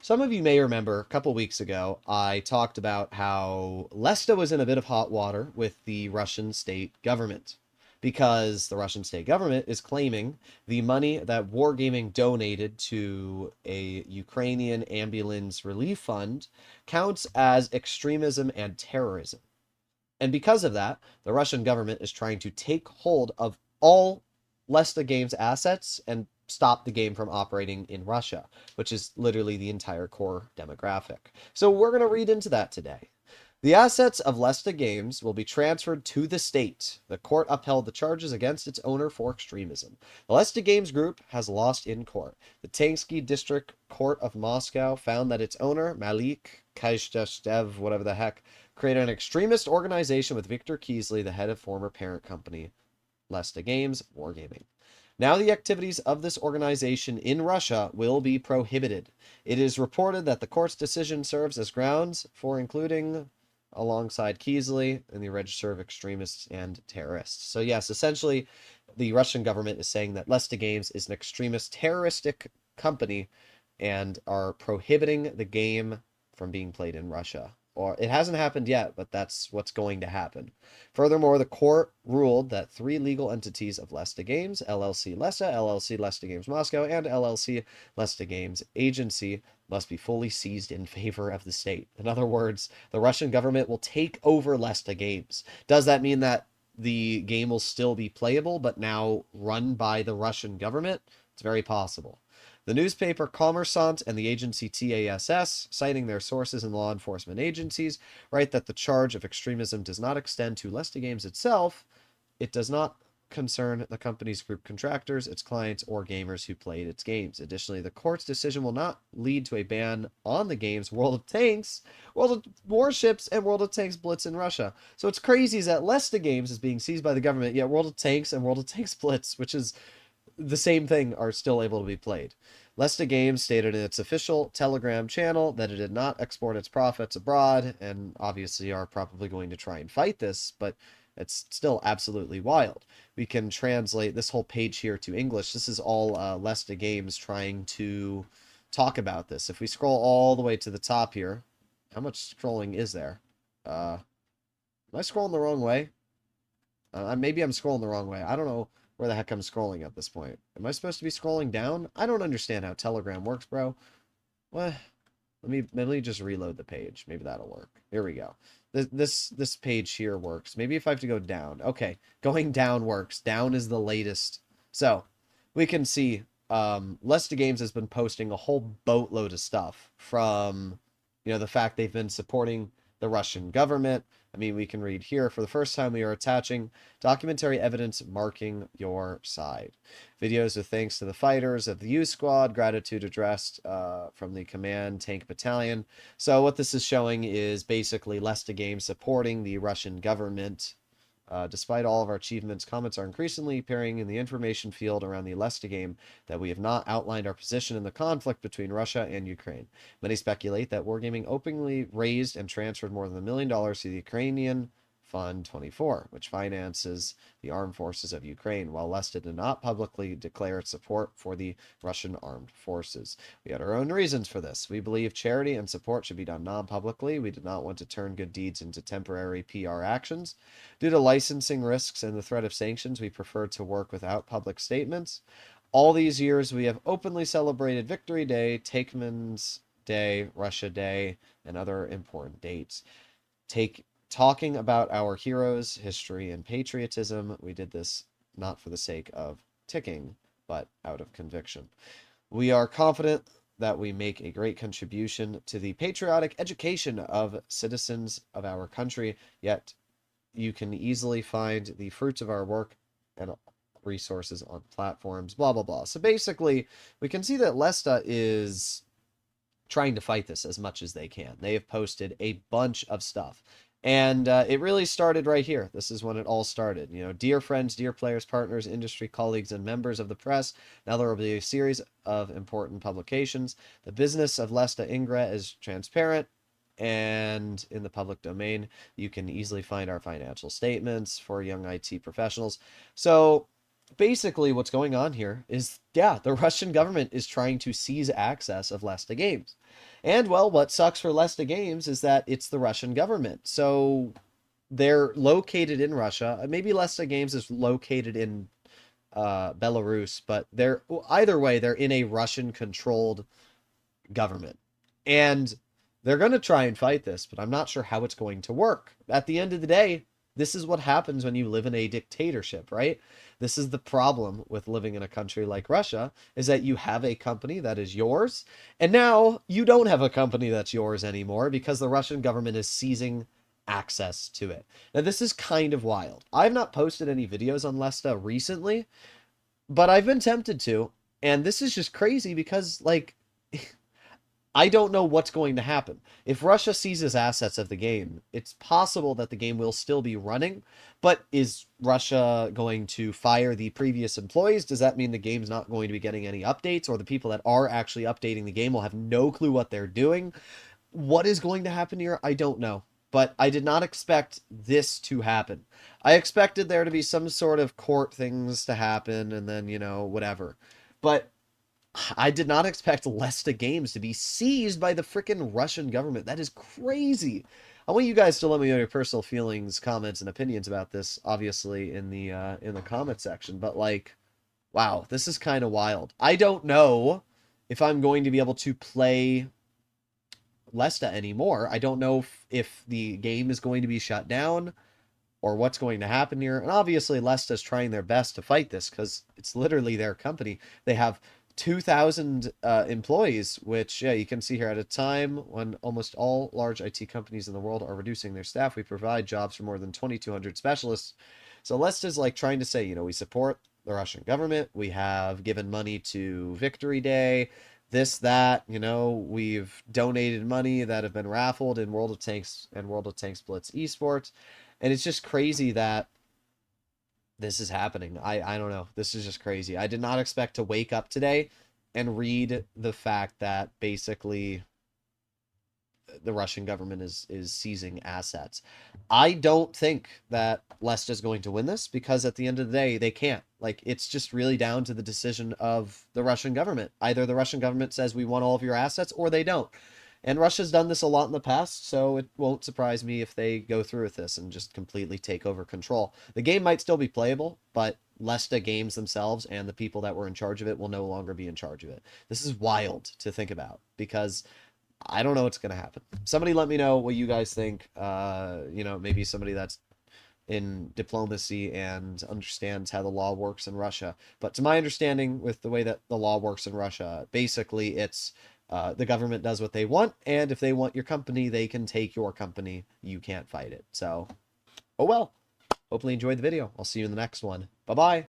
Some of you may remember a couple weeks ago, I talked about how Lesta was in a bit of hot water with the Russian state government because the Russian state government is claiming the money that Wargaming donated to a Ukrainian ambulance relief fund counts as extremism and terrorism. And because of that, the Russian government is trying to take hold of all Lesta Games assets and stop the game from operating in Russia, which is literally the entire core demographic. So we're going to read into that today. The assets of Lesta Games will be transferred to the state. The court upheld the charges against its owner for extremism. The Lesta Games Group has lost in court. The Tangsky District Court of Moscow found that its owner, Malik Kayshestev, whatever the heck, created an extremist organization with Viktor Kiesley, the head of former parent company, Lesta Games, Wargaming. Now the activities of this organization in Russia will be prohibited. It is reported that the court's decision serves as grounds for including alongside Kiesley in the register of extremists and terrorists. So yes, essentially the Russian government is saying that Lesta Games is an extremist terroristic company and are prohibiting the game from being played in Russia. Or it hasn't happened yet, but that's what's going to happen. Furthermore, the court ruled that three legal entities of Lesta Games, LLC Lesta, LLC Lesta Games Moscow, and LLC Lesta Games Agency, must be fully seized in favor of the state. In other words, the Russian government will take over Lesta Games. Does that mean that the game will still be playable, but now run by the Russian government? It's very possible. The newspaper Kommersant and the agency TASS, citing their sources in law enforcement agencies, write that the charge of extremism does not extend to Lesta Games itself. It does not concern the company's group contractors, its clients, or gamers who played its games. Additionally, the court's decision will not lead to a ban on the games World of Tanks, World of Warships, and World of Tanks Blitz in Russia. So it's crazy that Lesta Games is being seized by the government, yet World of Tanks and World of Tanks Blitz, which is the same thing, are still able to be played. Lesta Games stated in its official Telegram channel that it did not export its profits abroad, and obviously are probably going to try and fight this, but it's still absolutely wild. We can translate this whole page here to English. This is all Lesta Games trying to talk about this. If we scroll all the way to the top here, how much scrolling is there? Am I scrolling the wrong way? Maybe I'm scrolling the wrong way. I don't know where the heck I'm scrolling at this point. Am I supposed to be scrolling down? I don't understand how Telegram works, bro. What? Let me just reload the page. Maybe that'll work. Here we go. This page here works. Maybe if I have to go down. Okay, going down works. Down is the latest. So we can see Lesta Games has been posting a whole boatload of stuff from, the fact they've been supporting the Russian government. I mean, we can read here, for the first time we are attaching documentary evidence marking your side. Videos of thanks to the fighters of the U Squad, gratitude addressed from the Command Tank Battalion. So what this is showing is basically Lesta Games supporting the Russian government. Despite all of our achievements, comments are increasingly appearing in the information field around the Lesta game that we have not outlined our position in the conflict between Russia and Ukraine. Many speculate that Wargaming openly raised and transferred more than $1 million to the Ukrainian Fund 24, which finances the armed forces of Ukraine, while Lesta did not publicly declare its support for the Russian armed forces. We had our own reasons for this. We believe charity and support should be done non-publicly. We did not want to turn good deeds into temporary PR actions. Due to licensing risks and the threat of sanctions, we prefer to work without public statements. All these years, we have openly celebrated Victory Day, Takeman's Day, Russia Day, and other important dates. Talking about our heroes, history, and patriotism. We did this not for the sake of ticking, but out of conviction. We are confident that we make a great contribution to the patriotic education of citizens of our country, yet you can easily find the fruits of our work and resources on platforms, blah, blah, blah. So basically, we can see that Lesta is trying to fight this as much as they can. They have posted a bunch of stuff. And it really started right here. This is when it all started. Dear friends, dear players, partners, industry colleagues, and members of the press, now there will be a series of important publications. The business of Lesta Ingra is transparent and in the public domain. You can easily find our financial statements for young IT professionals. So basically what's going on here is, yeah, the Russian government is trying to seize access of Lesta Games. And, well, what sucks for Lesta Games is that it's the Russian government. So they're located in Russia. Maybe Lesta Games is located in Belarus, but they're either way, they're in a Russian controlled government. And they're going to try and fight this, but I'm not sure how it's going to work. At the end of the day, this is what happens when you live in a dictatorship, right? This is the problem with living in a country like Russia, is that you have a company that is yours, and now you don't have a company that's yours anymore because the Russian government is seizing access to it. Now, this is kind of wild. I've not posted any videos on Lesta recently, but I've been tempted to, and this is just crazy because, like, I don't know what's going to happen. If Russia seizes assets of the game, it's possible that the game will still be running, but is Russia going to fire the previous employees? Does that mean the game's not going to be getting any updates, or the people that are actually updating the game will have no clue what they're doing? What is going to happen here? I don't know. But I did not expect this to happen. I expected there to be some sort of court things to happen and then, whatever. But I did not expect Lesta Games to be seized by the freaking Russian government. That is crazy. I want you guys to let me know your personal feelings, comments, and opinions about this, obviously, in the comment section. But, like, wow, this is kind of wild. I don't know if I'm going to be able to play Lesta anymore. I don't know if the game is going to be shut down or what's going to happen here. And obviously, Lesta's trying their best to fight this because it's literally their company. They have 2,000 employees, which, yeah, you can see here at a time when almost all large IT companies in the world are reducing their staff. We provide jobs for more than 2,200 specialists. So Lesta's like trying to say, we support the Russian government. We have given money to Victory Day, this, that, we've donated money that have been raffled in World of Tanks and World of Tanks Blitz esports. And it's just crazy that this is happening. I don't know. This is just crazy. I did not expect to wake up today and read the fact that basically the Russian government is seizing assets. I don't think that Lesta is going to win this because at the end of the day, they can't. Like, it's just really down to the decision of the Russian government. Either the Russian government says we want all of your assets or they don't. And Russia's done this a lot in the past, so it won't surprise me if they go through with this and just completely take over control. The game might still be playable, but Lesta Games themselves and the people that were in charge of it will no longer be in charge of it. This is wild to think about because I don't know what's going to happen. Somebody let me know what you guys think. Maybe somebody that's in diplomacy and understands how the law works in Russia. But to my understanding, with the way that the law works in Russia, basically it's the government does what they want, and if they want your company, they can take your company. You can't fight it. So, oh well. Hopefully you enjoyed the video. I'll see you in the next one. Bye-bye.